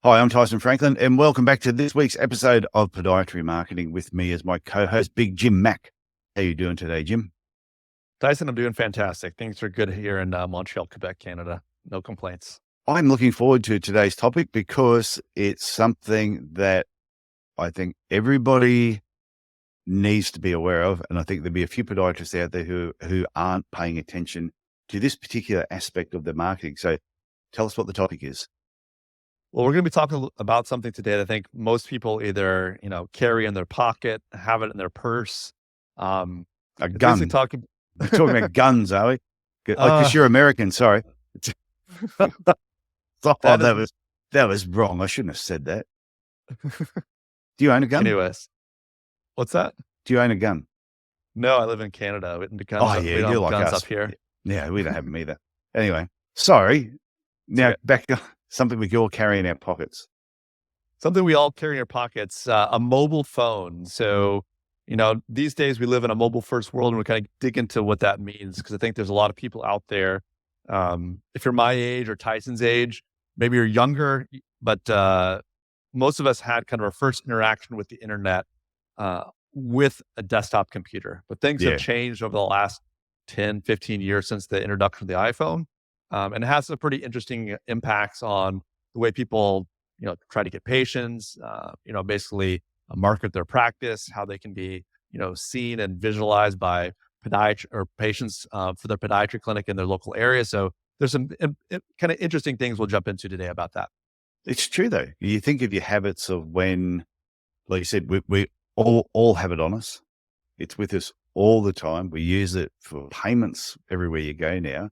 Hi, I'm Tyson Franklin, and welcome back to this week's episode of Podiatry Marketing with me as my co-host, Big Jim Mack. How you doing today, Jim? Tyson, I'm doing fantastic. Things are good here in Montreal, Quebec, Canada. No complaints. I'm looking forward to today's topic because it's something that I think everybody needs to be aware of, and I think there'll be a few podiatrists out there who aren't paying attention to this particular aspect of the marketing. So tell us what the topic is. Well, we're going to be talking about something today that I think most people either, carry in their pocket, have it in their purse. A It's gun. basically We're talking about guns, are we? Because uh, you're American, sorry. Oh, that that was wrong. I shouldn't have said that. Do you own a gun? anyways, what's that? Do you own a gun? No, I live in Canada. We Yeah, don't you're have like guns us. up here. Yeah, we don't have them either. Anyway, sorry. Now Okay. back to something we can all carry in our pockets. Something we all carry in our pockets, a mobile phone. So, these days we live in a mobile first world, and we kind of dig into what that means because I think there's a lot of people out there. If you're my age or Tyson's age, maybe you're younger, but most of us had kind of our first interaction with the internet with a desktop computer. But things have Yeah. changed over the last 10, 15 years since the introduction of the iPhone. And it has some pretty interesting impacts on the way people try to get patients, basically market their practice, how they can be, seen and visualized by podiatry or patients for their podiatry clinic in their local area. So there's some kind of interesting things we'll jump into today about that. It's true though. You think of your habits of when, like you said, we all have it on us. It's with us all the time. We use it for payments everywhere you go now.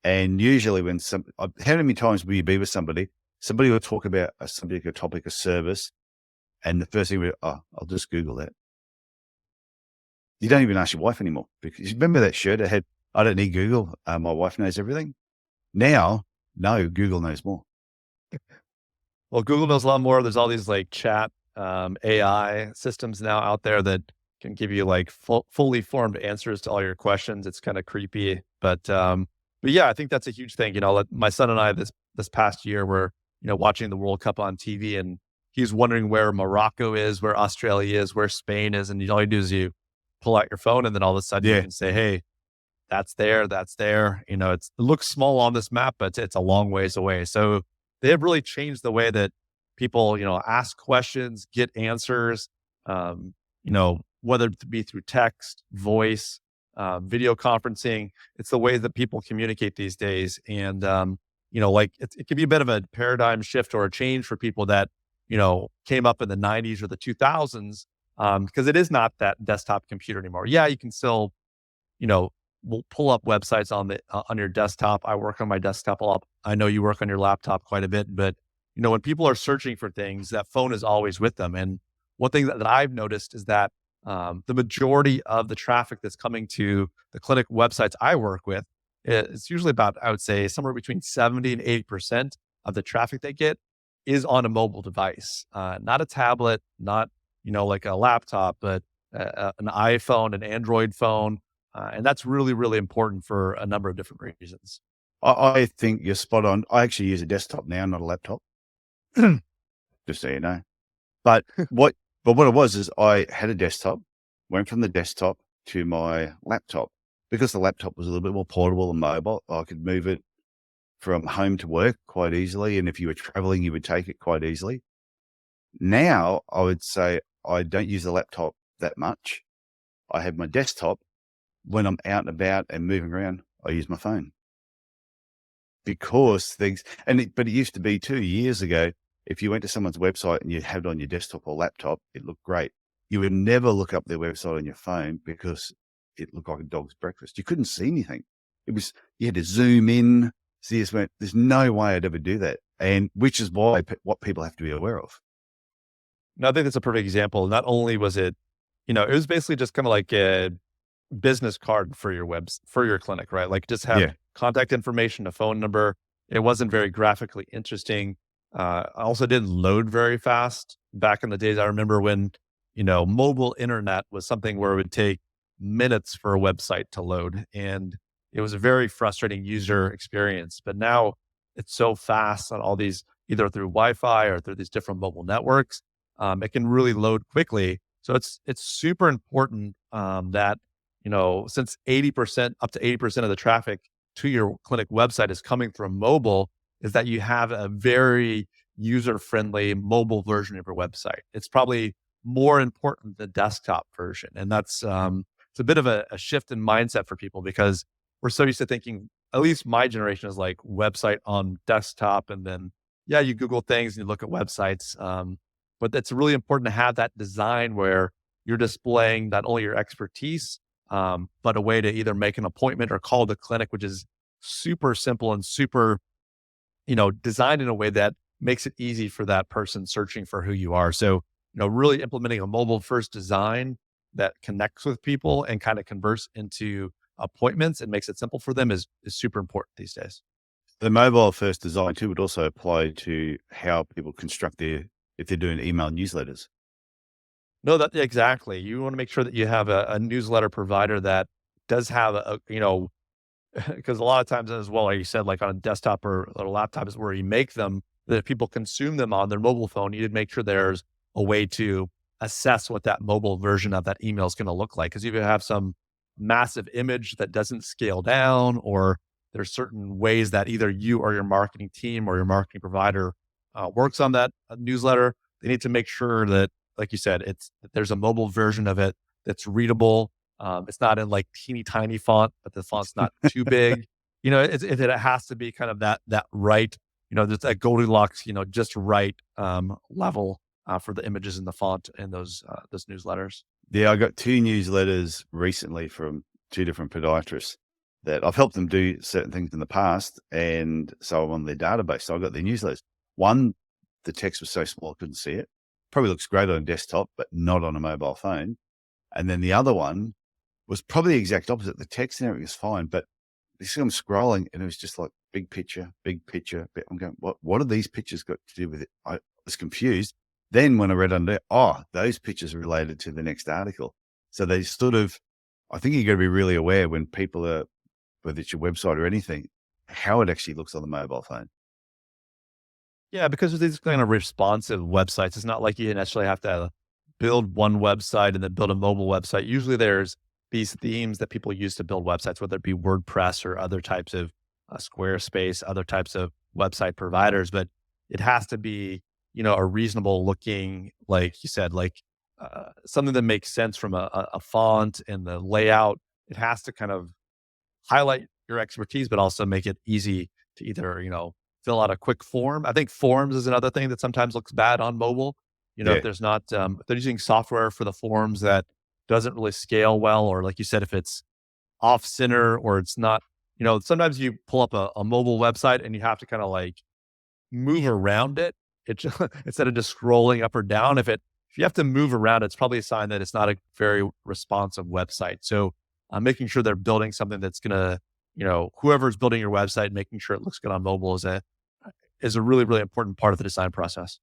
And usually when how many times will you be with somebody will talk about a subject, a topic, a service, and the first thing I'll just Google that. You don't even ask your wife anymore because you remember that shirt I had, I don't need Google. My wife knows everything. Now, no, Google knows more. Well, Google knows a lot more. There's all these like chat AI systems now out there that can give you like fully formed answers to all your questions. It's kind of creepy, but yeah, I think that's a huge thing. My son and I this past year were watching the World Cup on TV, and he's wondering where Morocco is, where Australia is, where Spain is, and all you do is you pull out your phone, and then all of a sudden you Yeah. can say, "Hey, that's there, that's there." It looks small on this map, but it's a long ways away. So they have really changed the way that people, ask questions, get answers, whether it be through text, voice, video conferencing. It's the way that people communicate these days. And, it can be a bit of a paradigm shift or a change for people that, came up in the 90s or the 2000s, because it is not that desktop computer anymore. Yeah, you can still, we'll pull up websites on your desktop. I work on my desktop a lot. I know you work on your laptop quite a bit, but when people are searching for things, that phone is always with them. And one thing that I've noticed is that the majority of the traffic that's coming to the clinic websites I work with, it's usually about, I would say, somewhere between 70 and 80% of the traffic they get is on a mobile device, not a tablet, not like a laptop, but an iPhone, an Android phone. And that's really, really important for a number of different reasons. I think you're spot on. I actually use a desktop now, not a laptop, just so you know. But what it was is I had a desktop, went from the desktop to my laptop because the laptop was a little bit more portable and mobile. I could move it from home to work quite easily. And if you were traveling, you would take it quite easily. Now I would say I don't use the laptop that much. I have my desktop. When I'm out and about and moving around, I use my phone because but it used to be 2 years ago. If you went to someone's website and you had it on your desktop or laptop, it looked great. You would never look up their website on your phone because it looked like a dog's breakfast. You couldn't see anything. You had to zoom in. See, there's no way I'd ever do that. And which is why what people have to be aware of. No, I think that's a perfect example. Not only was it, it was basically just kind of like a business card for your clinic, right? Like just have Yeah. contact information, a phone number. It wasn't very graphically interesting. I also didn't load very fast back in the days. I remember when, mobile internet was something where it would take minutes for a website to load. And it was a very frustrating user experience. But now it's so fast on all these either through Wi-Fi or through these different mobile networks, it can really load quickly. So it's super important that, since 80% up to 80% of the traffic to your clinic website is coming from mobile, is that you have a very user-friendly mobile version of your website. It's probably more important than the desktop version. And that's it's a bit of a shift in mindset for people because we're so used to thinking, at least my generation is like website on desktop. And then, yeah, you Google things and you look at websites. But it's really important to have that design where you're displaying not only your expertise, but a way to either make an appointment or call the clinic, which is super simple and super, designed in a way that makes it easy for that person searching for who you are. So, really implementing a mobile first design that connects with people and kind of converts into appointments and makes it simple for them is super important these days. The mobile first design too would also apply to how people construct if they're doing email newsletters. No, that exactly. You want to make sure that you have a newsletter provider that does have because a lot of times as well, like you said, like on a desktop or a laptop is where you make them, that people consume them on their mobile phone. You need to make sure there's a way to assess what that mobile version of that email is going to look like. Because if you have some massive image that doesn't scale down, or there's certain ways that either you or your marketing team or your marketing provider works on that newsletter, they need to make sure that, like you said, that there's a mobile version of it that's readable. It's not in like teeny tiny font, but the font's not too big. It has to be kind of that right, there's that Goldilocks, just right level for the images and the font in those newsletters. Yeah, I got 2 newsletters recently from 2 different podiatrists that I've helped them do certain things in the past, and so I'm on their database. So I got their newsletters. One, the text was so small I couldn't see it. Probably looks great on a desktop, but not on a mobile phone. And then the other one was probably the exact opposite. The text and everything was fine, but I'm scrolling and it was just like big picture, big picture. I'm going, what have these pictures got to do with it? I was confused. Then when I read under, those pictures are related to the next article. So they I think you got to be really aware when people are, whether it's your website or anything, how it actually looks on the mobile phone. Yeah, because of these kind of responsive websites, it's not like you necessarily have to build one website and then build a mobile website. Usually there's these themes that people use to build websites, whether it be WordPress or other types of Squarespace, other types of website providers. But it has to be, a reasonable looking, like you said, like something that makes sense from a font and the layout. It has to kind of highlight your expertise, but also make it easy to either, fill out a quick form. I think forms is another thing that sometimes looks bad on mobile. Yeah. If there's not, if they're using software for the forms that doesn't really scale well, or like you said, if it's off center or it's not, sometimes you pull up a mobile website and you have to kind of like move around it. It just, instead of just scrolling up or down, if you have to move around, it's probably a sign that it's not a very responsive website. So making sure they're building something that's going to, whoever's building your website, making sure it looks good on mobile is a really, really important part of the design process.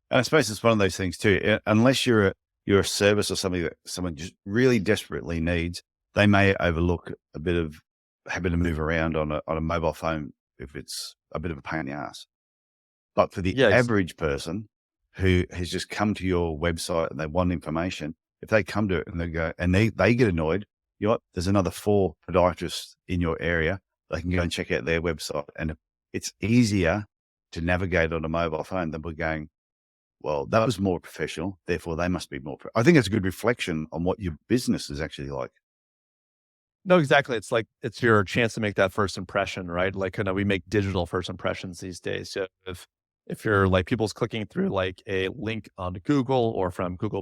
And I suppose it's one of those things too. Unless you're a service or something that someone just really desperately needs, they may overlook a bit of having to move around on a mobile phone if it's a bit of a pain in the ass. But for the Yeah, average person who has just come to your website and they want information, if they come to it and they go and they get annoyed, you know what? There's another 4 podiatrists in your area. They can go and check out their website, and it's easier to navigate on a mobile phone than we're going, well, that was more professional, therefore they must be more. I think it's a good reflection on what your business is actually like. no, exactly. It's like, it's your chance to make that first impression, right? Like, we make digital first impressions these days. So if you're like people's clicking through like a link on Google or from Google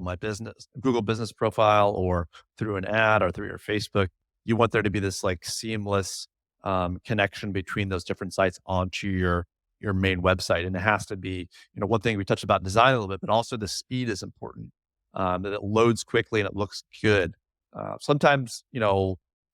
business profile, or through an ad or through your Facebook, you want there to be this like seamless connection between those different sites onto your main website. And it has to be, one thing we touched about design a little bit, but also the speed is important. That it loads quickly and it looks good. Sometimes,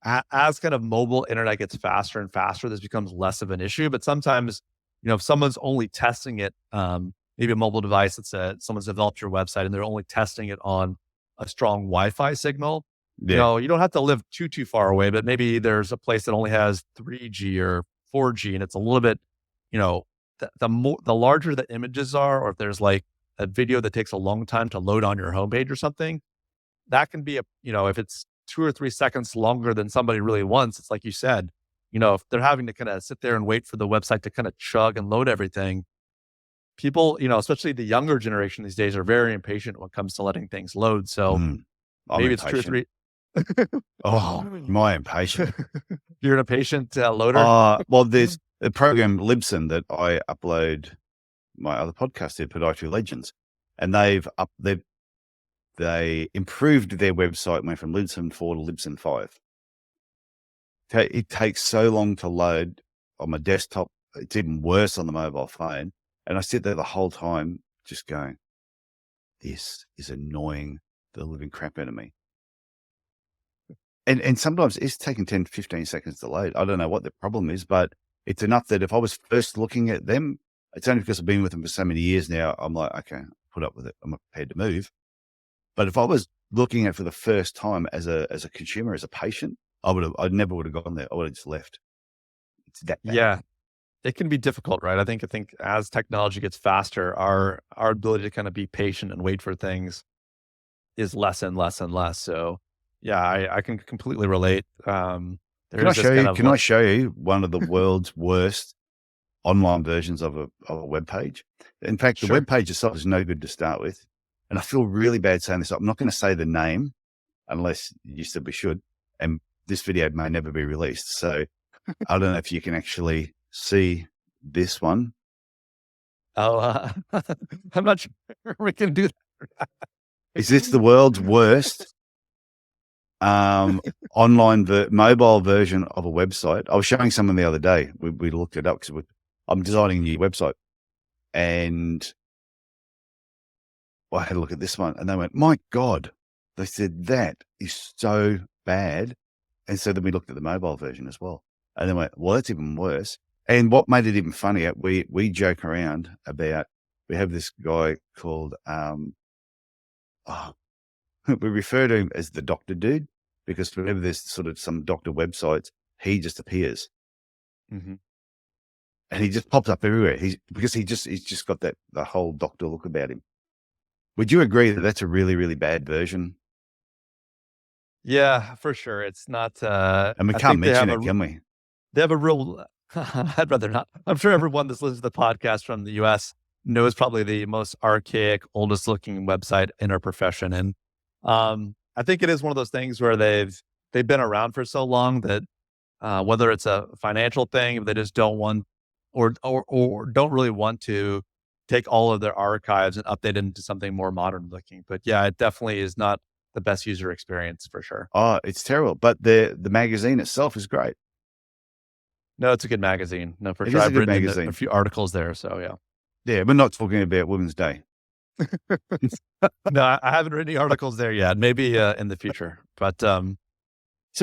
as kind of mobile internet gets faster and faster, this becomes less of an issue. But sometimes, if someone's only testing it, maybe a mobile device someone's developed your website and they're only testing it on a strong Wi-Fi signal, Yeah. you don't have to live too far away, but maybe there's a place that only has 3G or 4G and it's a little bit, the larger the images are, or if there's like a video that takes a long time to load on your homepage or something, that can be if it's 2 or 3 seconds longer than somebody really wants, it's like you said, if they're having to kind of sit there and wait for the website to kind of chug and load everything, people, especially the younger generation these days, are very impatient when it comes to letting things load. So I'm maybe it's two or impatient. three. Oh, my impatient. You're an impatient loader. Well, there's a program, Libsyn, that I upload my other podcast, the Podiatry Legends, and they improved their website, went from Libsyn 4 to Libsyn 5. It takes so long to load on my desktop. It's even worse on the mobile phone. And I sit there the whole time just going, this is annoying the living crap out of me. And sometimes it's taking 10, 15 seconds to load. I don't know what the problem is, but it's enough that if I was first looking at them, it's only because I've been with them for so many years now, I'm like, okay, put up with it. I'm not prepared to move. But if I was looking at it for the first time as a consumer, as a patient, I never would have gone there. I would have just left. It's that bad. Yeah, it can be difficult, right? I think as technology gets faster, our ability to kind of be patient and wait for things is less and less and less. So yeah, I can completely relate. Can I show you one of the world's worst online versions of a web page? In fact, the web page itself is no good to start with. And I feel really bad saying this. I'm not going to say the name unless you said we should. And this video may never be released. So I don't know if you can actually see this one. Oh, I'm not sure we can do that. Is this the world's worst online mobile version of a website? I was showing someone the other day. We looked it up because I'm designing a new website, and I had a look at this one, and they went, "My God!" They said that is so bad, and so then we looked at the mobile version as well, and they went, "Well, that's even worse." And what made it even funnier, we joke around about. We have this guy called we refer to him as the doctor dude, because whenever there's sort of some doctor websites, he just appears. Mm-hmm. And he just pops up everywhere. He's just got the whole doctor look about him. Would you agree that that's a really, really bad version? Yeah, for sure. It's not, And we I can't think mention it, can we? they have a real, I'd rather not. I'm sure everyone that's listening to the podcast from the US knows probably the most archaic, oldest looking website in our profession. And I think it is one of those things where they've been around for so long that whether it's a financial thing, if they just don't want or don't really want to take all of their archives and update it into something more modern looking. But yeah, it definitely is not the best user experience for sure. Oh, it's terrible. But the magazine itself is great. No, it's a good magazine. No, for It sure. is a I've good written magazine. a few articles there. So yeah. Yeah, we're not talking about Women's Day. No, I haven't written any articles there yet. Maybe in the future. But so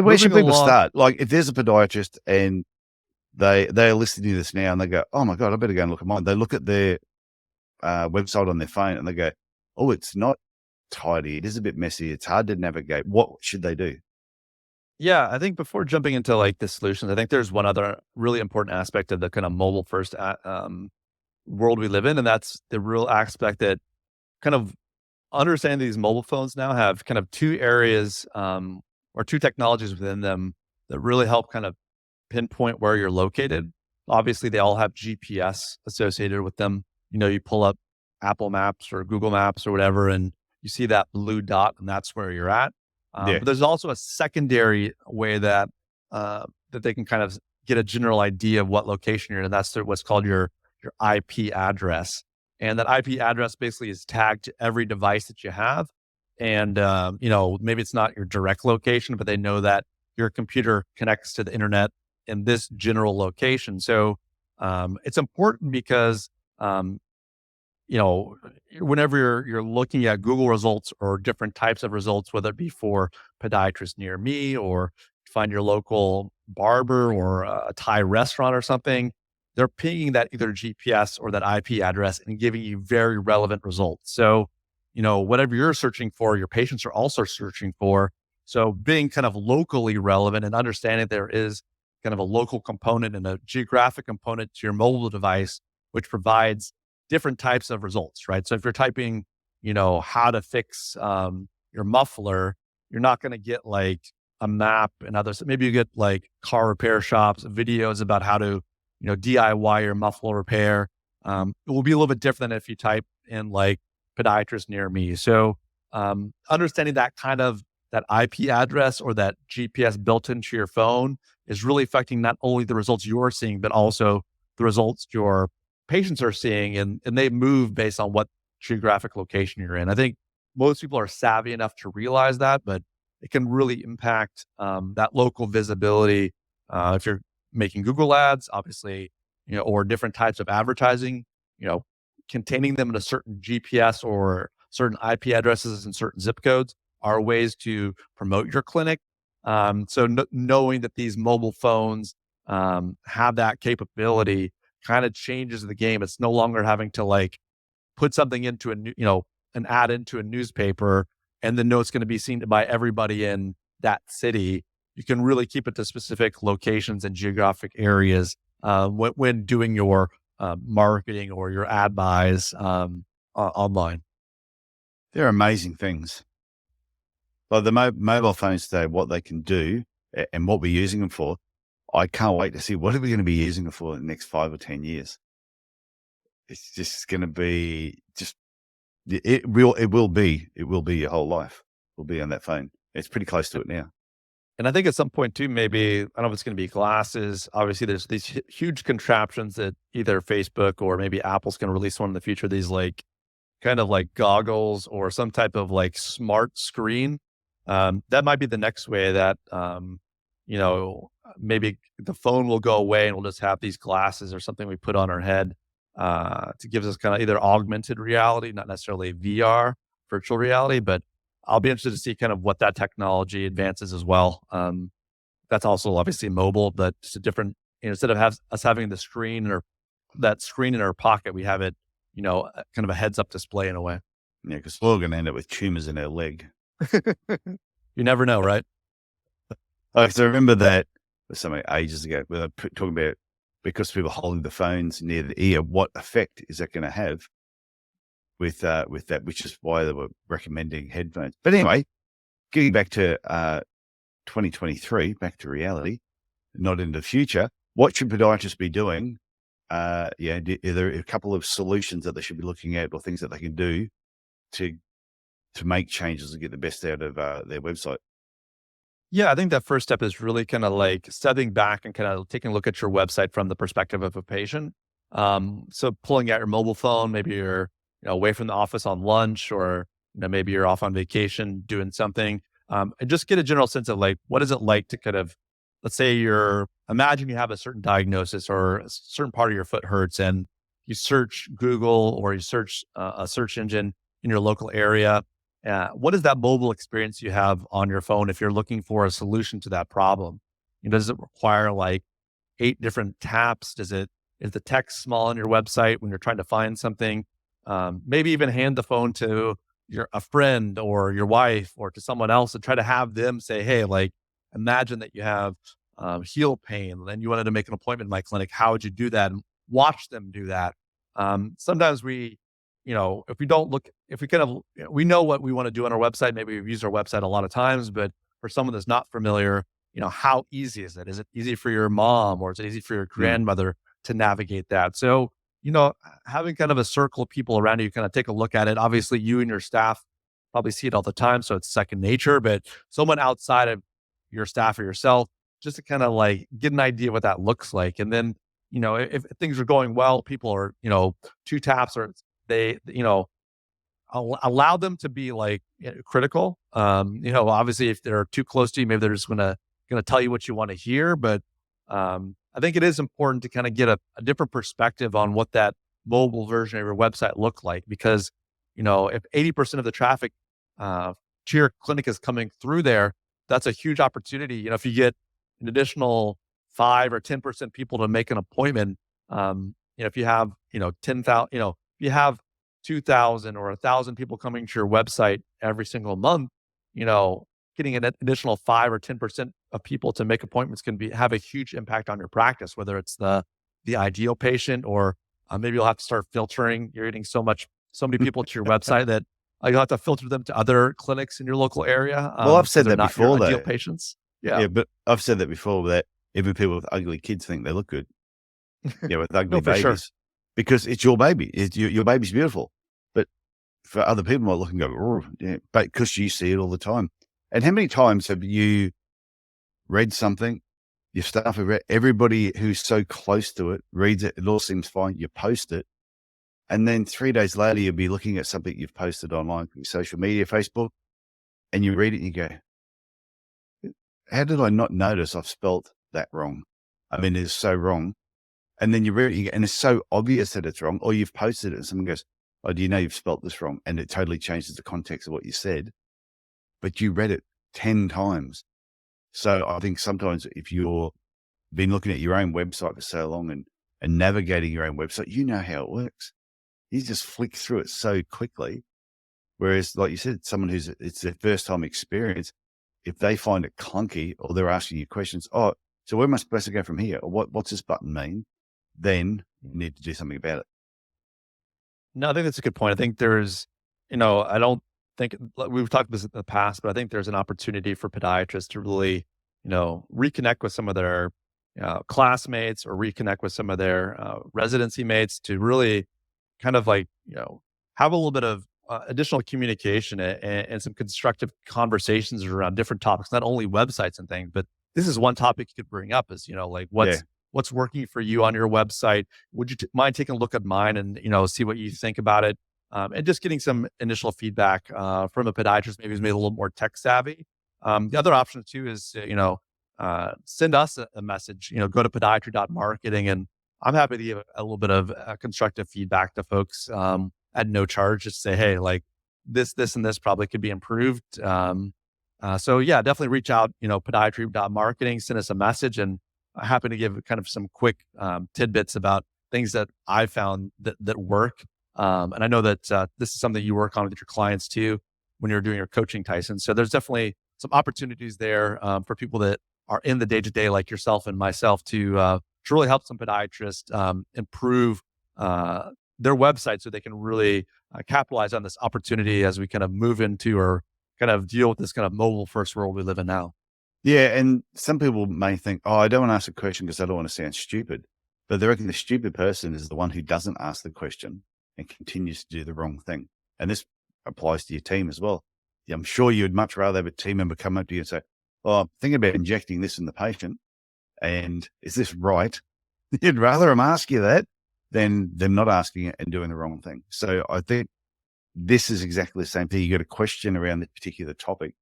where should moving people along- start? Like, if there's a podiatrist and they're listening to this now and they go, "Oh my God, I better go and look at mine." They look at their website on their phone and they go, "Oh, it's not tidy. It is a bit messy. It's hard to navigate." What should they do? Yeah, I think before jumping into like the solutions, I think there's one other really important aspect of the kind of mobile first world we live in, and that's the real aspect that kind of understanding these mobile phones now have kind of two areas or two technologies within them that really help kind of pinpoint where you're located. Obviously, they all have GPS associated with them. You pull up Apple Maps or Google Maps or whatever, and you see that blue dot, and that's where you're at. But there's also a secondary way that they can kind of get a general idea of what location you're in. And that's what's called your IP address. And that IP address basically is tagged to every device that you have. And, maybe it's not your direct location, but they know that your computer connects to the internet in this general location. So it's important because, whenever you're looking at Google results or different types of results, whether it be for podiatrists near me or find your local barber or a Thai restaurant or something, they're pinging that either GPS or that IP address and giving you very relevant results. So, whatever you're searching for, your patients are also searching for. So being kind of locally relevant and understanding there is kind of a local component and a geographic component to your mobile device which provides different types of results, right? So if you're typing, how to fix your muffler, you're not going to get like a map and others. Maybe you get like car repair shops, videos about how to, DIY your muffler repair. It will be a little bit different than if you type in like podiatrist near me. So understanding that kind of that IP address or that GPS built into your phone is really affecting not only the results you're seeing, but also the results your patients are seeing, and they move based on what geographic location you're in. I think most people are savvy enough to realize that, but it can really impact that local visibility. If you're making Google ads, obviously, or different types of advertising, containing them in a certain GPS or certain IP addresses and certain zip codes are ways to promote your clinic. So knowing that these mobile phones have that capability kind of changes the game. It's no longer having to like put something into an ad into a newspaper and then know it's going to be seen by everybody in that city. You can really keep it to specific locations and geographic areas when doing your marketing or your ad buys online. They're amazing things. Like the mobile phones today, what they can do and what we're using them for. I can't wait to see what are we going to be using them for in the next 5 or 10 years. It's just going to be it will be your whole life. Will be on that phone. It's pretty close to it now. And I think at some point too, maybe, I don't know if it's going to be glasses. Obviously, there's these huge contraptions that either Facebook or maybe Apple's going to release one in the future. These like kind of like goggles or some type of like smart screen. That might be the next way that, maybe the phone will go away and we'll just have these glasses or something we put on our head to give us kind of either augmented reality, not necessarily VR, virtual reality, but I'll be interested to see kind of what that technology advances as well. That's also obviously mobile, but just a different, instead of us having the screen or that screen in our pocket, we have it, kind of a heads up display in a way. Yeah, because we're all going to end up with tumors in our leg. You never know, right? I remember that was something ages ago when talking about, because people holding the phones near the ear, what effect is that going to have with that, which is why they were recommending headphones. But anyway, getting back to 2023, back to reality, not in the future, what should podiatrists be doing? Are there a couple of solutions that they should be looking at or things that they can do to make changes and get the best out of their website? Yeah, I think that first step is really kind of like stepping back and kind of taking a look at your website from the perspective of a patient. So pulling out your mobile phone, maybe you're away from the office on lunch, or maybe you're off on vacation doing something, and just get a general sense of like, what is it like to kind of, let's say imagine you have a certain diagnosis or a certain part of your foot hurts, and you search Google or you search a search engine in your local area. What is that mobile experience you have on your phone if you're looking for a solution to that problem? Does it require like 8 different taps? Is the text small on your website when you're trying to find something? Maybe even hand the phone to a friend or your wife or to someone else and try to have them say, hey, like, imagine that you have heel pain and you wanted to make an appointment in my clinic. How would you do that? And watch them do that. Sometimes if we kind of, we know what we want to do on our website. Maybe we've used our website a lot of times, but for someone that's not familiar, how easy is it? Is it easy for your mom or is it easy for your grandmother to navigate that? So, having kind of a circle of people around you, kind of take a look at it. Obviously, you and your staff probably see it all the time, so it's second nature, but someone outside of your staff or yourself, just to kind of like get an idea what that looks like. And then, if things are going well, people are, 2 taps or they, allow them to be like critical. Obviously if they're too close to you, maybe they're just going to tell you what you want to hear. But I think it is important to kind of get a different perspective on what that mobile version of your website look like, because, if 80% of the traffic to your clinic is coming through there, that's a huge opportunity. If you get an additional 5 or 10% people to make an appointment, if you have, 10,000, if you have 2,000 or 1,000 people coming to your website every single month, getting an additional 5 or 10% of people to make appointments can have a huge impact on your practice, whether it's the ideal patient or Maybe you'll have to start filtering. You're getting so many people to your website that you'll have to filter them to other clinics in your local area. Well, I've said they're that not your before, ideal though. patients. Yeah. Yeah, but I've said that before, that even people with ugly kids think they look good. Yeah, with ugly No, for babies. sure. Because it's your baby. Your baby's beautiful. But for other people might look and go, "Oh," yeah, but because you see it all the time. And how many times have you read something, your staff have read, everybody who's so close to it reads it, it all seems fine, you post it, and then 3 days later you'll be looking at something you've posted online, your social media, Facebook, and you read it and you go, how did I not notice I've spelt that wrong? I mean, it's so wrong. And then you read it and it's so obvious that it's wrong, or you've posted it and someone goes, oh, do you know you've spelt this wrong? And it totally changes the context of what you said, but you read it 10 times. So I think sometimes if you're been looking at your own website for so long and navigating your own website, you know how it works. You just flick through it so quickly. Whereas, like you said, someone it's their first time experience, if they find it clunky or they're asking you questions, oh, so where am I supposed to go from here? Or what's this button mean? Then you need to do something about it. No, I think that's a good point. I think there's, I don't think we've talked about this in the past, but I think there's an opportunity for podiatrists to really, reconnect with some of their classmates or reconnect with some of their residency mates to really kind of like, have a little bit of additional communication and some constructive conversations around different topics, not only websites and things, but this is one topic you could bring up is, like what's working for you on your website? Would you mind taking a look at mine and, see what you think about it? And just getting some initial feedback from a podiatrist, maybe who's made a little more tech savvy. The other option too is, send us a message, go to podiatry.marketing, and I'm happy to give a little bit of constructive feedback to folks at no charge. Just say, hey, like this, and this probably could be improved. So yeah, definitely reach out, podiatry.marketing, send us a message, and I'm happy to give kind of some quick tidbits about things that I found that work. And I know that this is something you work on with your clients too when you're doing your coaching, Tyson. So there's definitely some opportunities there for people that are in the day-to-day like yourself and myself to really help some podiatrists improve their website so they can really capitalize on this opportunity as we kind of move into or kind of deal with this kind of mobile first world we live in now. Yeah. And some people may think, oh, I don't want to ask a question because I don't want to sound stupid. But they reckon the stupid person is the one who doesn't ask the question and continues to do the wrong thing. And this applies to your team as well. Yeah, I'm sure you'd much rather have a team member come up to you and say, oh, I'm thinking about injecting this in the patient. And is this right? You'd rather them ask you that than them not asking it and doing the wrong thing. So I think this is exactly the same thing. You got a question around this particular topic,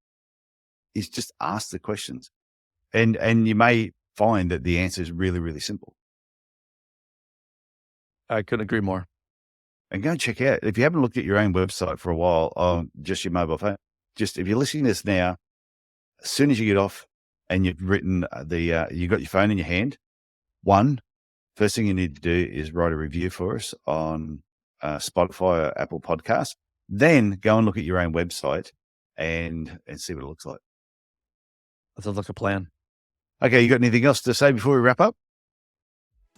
is just ask the questions. And you may find that the answer is really, really simple. I couldn't agree more. And go and check out, if you haven't looked at your own website for a while on just your mobile phone, just if you're listening to this now, as soon as you get off and you've written you've got your phone in your hand, first thing you need to do is write a review for us on Spotify or Apple Podcasts. Then go and look at your own website and see what it looks like. That sounds like a plan. Okay, you got anything else to say before we wrap up?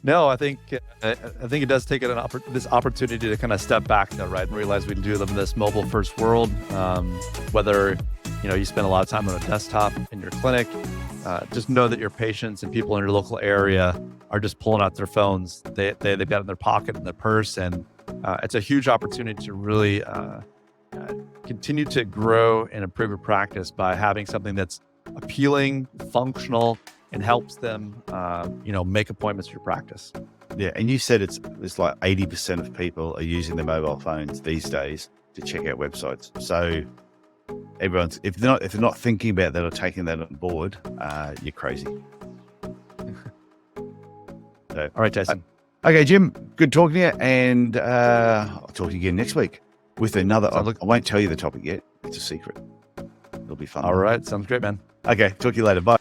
No, I think it does take this opportunity to kind of step back though, right? And realize we do live in this mobile first world. Whether, you spend a lot of time on a desktop in your clinic, just know that your patients and people in your local area are just pulling out their phones. They've got it in their pocket, in their purse. And it's a huge opportunity to really continue to grow and improve your practice by having something that's appealing, functional, and helps them, make appointments for your practice. Yeah, and you said it's like 80% of people are using their mobile phones these days to check out websites. So everyone's if they're not thinking about that or taking that on board, you're crazy. So, all right, Tyson. Okay, Jim, good talking to you, and I'll talk to you again next week with another. I won't tell you the topic yet; it's a secret. It'll be fun. All right, sounds great, man. Okay, talk to you later. Bye.